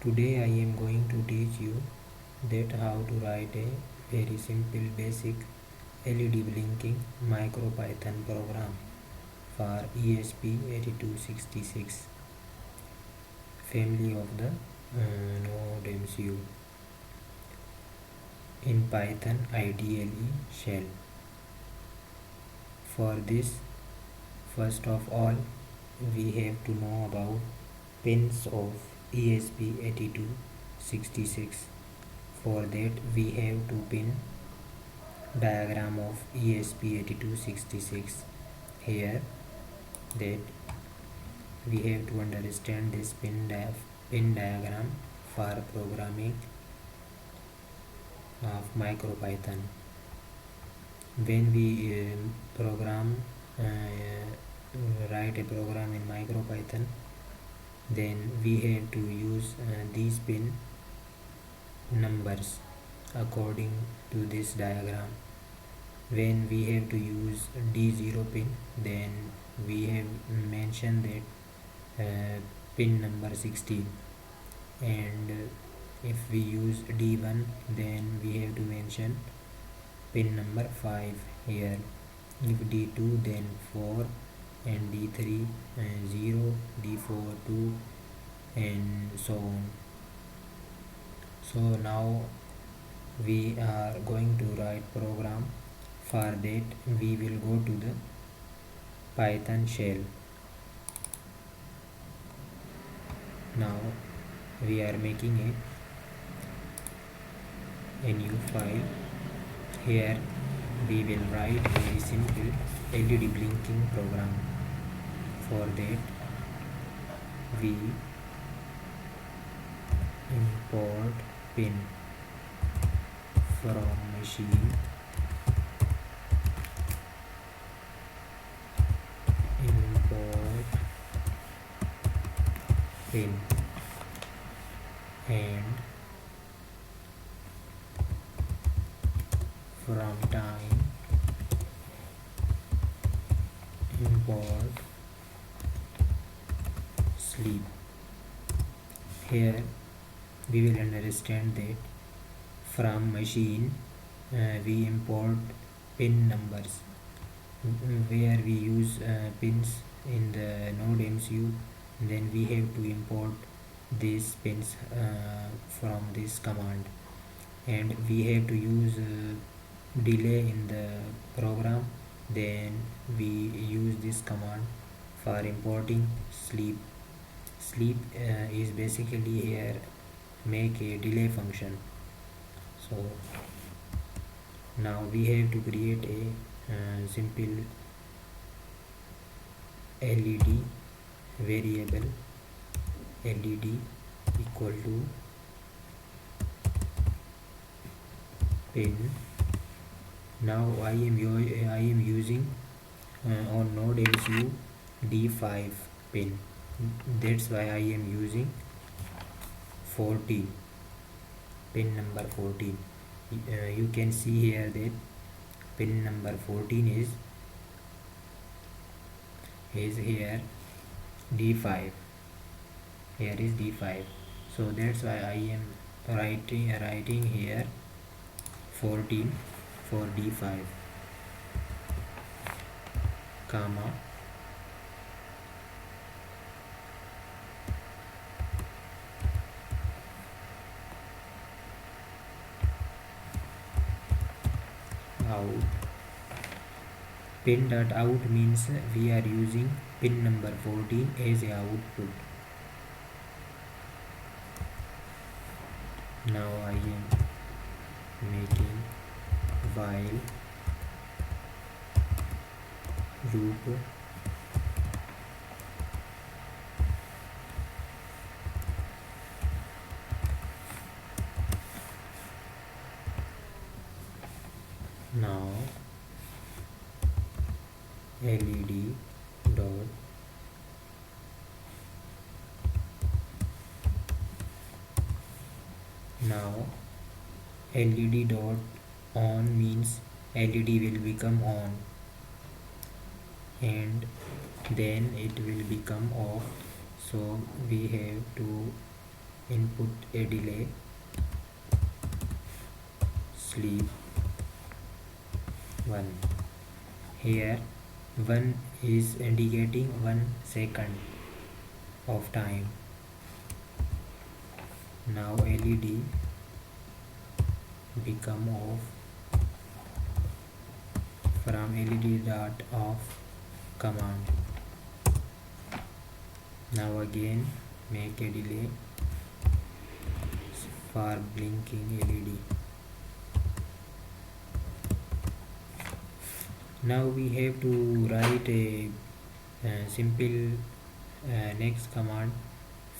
Today I am going to teach you that how to write a very simple basic LED blinking MicroPython program for ESP8266 family of the Nodemcu in Python, ideally shell. For this, first of all, we have to know about pins of ESP8266. For that, we have to pin diagram of ESP8266 here. That we have to understand this pin diagram for programming of MicroPython. When we write a program in MicroPython, then we have to use these pin numbers according to this diagram. When we have to use D0 pin, then we have mentioned that pin number 16, and if we use D1, then we have to mention pin number 5 here. If D2, then 4, and D3 0, D4 2, and so on. So now we are going to write program. For that, we will go to the Python shell. Now we are making a new file. Here we will write very simple LED blinking program. For that, we import pin from machine, import pin, and from time import sleep. Here we will understand that from machine we import pin numbers. Where we use pins in the Nodemcu, then we have to import these pins from this command, and we have to use delay in the program. Then we use this command for importing sleep. Sleep is basically here make a delay function. So now we have to create a simple LED variable, LED equal to pin. Now I am using on Nodemcu D5 pin. That's why I am using 14, pin number 14. You can see here that pin number 14 is here D5. Here is D5. So that's why I am writing here 14 for D5, comma, out. Pin.out means we are using pin number 14 as a output. Now I am making while loop now LED dot now LED dot on means LED will become on, and then it will become off. So we have to input a delay sleep 1. Here 1 is indicating 1 second of time. Now LED become off from led.off command. Now again make a delay for blinking LED. Now we have to write a simple next command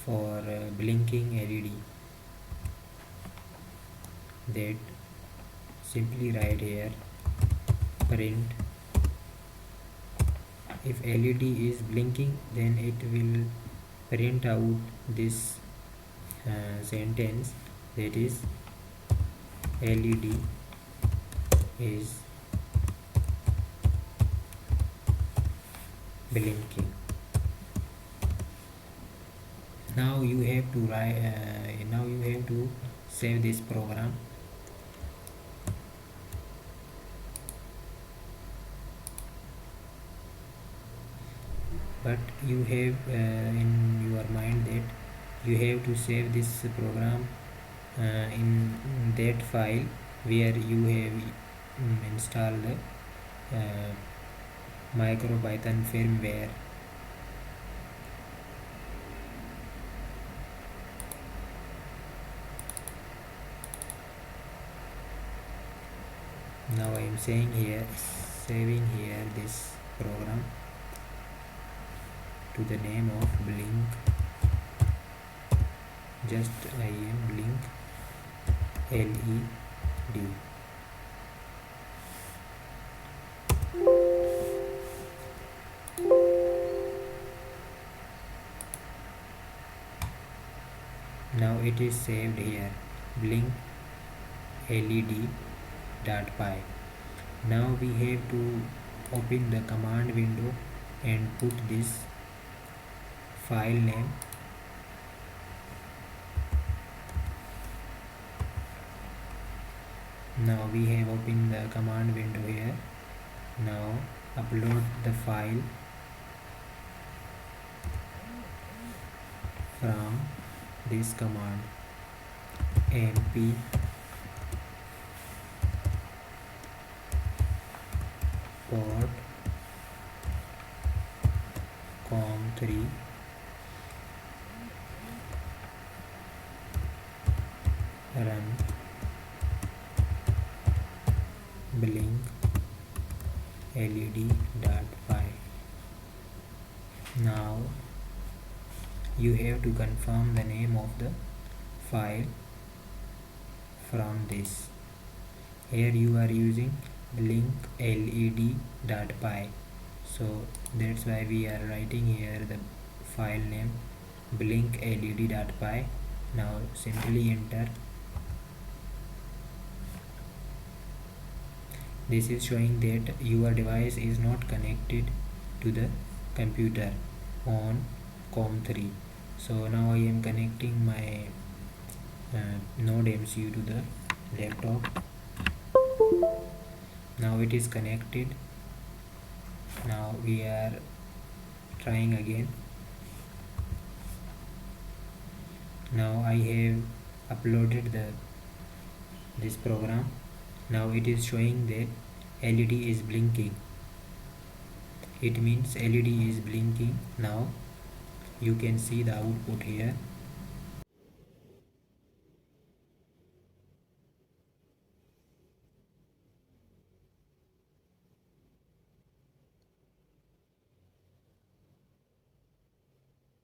for blinking LED. That simply write here print. If LED is blinking, then it will print out this sentence, that is LED is blinking. Now you have to save this program. But you have in your mind that you have to save this program in that file where you have installed MicroPython firmware. Now I am saving here this program to the name of blink. Just I am blink LED. Now it is saved here, blink led.py. Now we have to open the command window and put this file name. Now we have opened the command window here. Now upload the file from this command mp port com3 run blink led.py. Now you have to confirm the name of the file from this. Here you are using blink led.py, so that's why we are writing here the file name blink led.py. Now simply enter. This is showing that your device is not connected to the computer on COM3. So now I am connecting my Nodemcu to the laptop. Now it is connected. Now we are trying again. Now I have uploaded this program. Now it is showing that LED is blinking. It means LED is blinking. Now you can see the output here.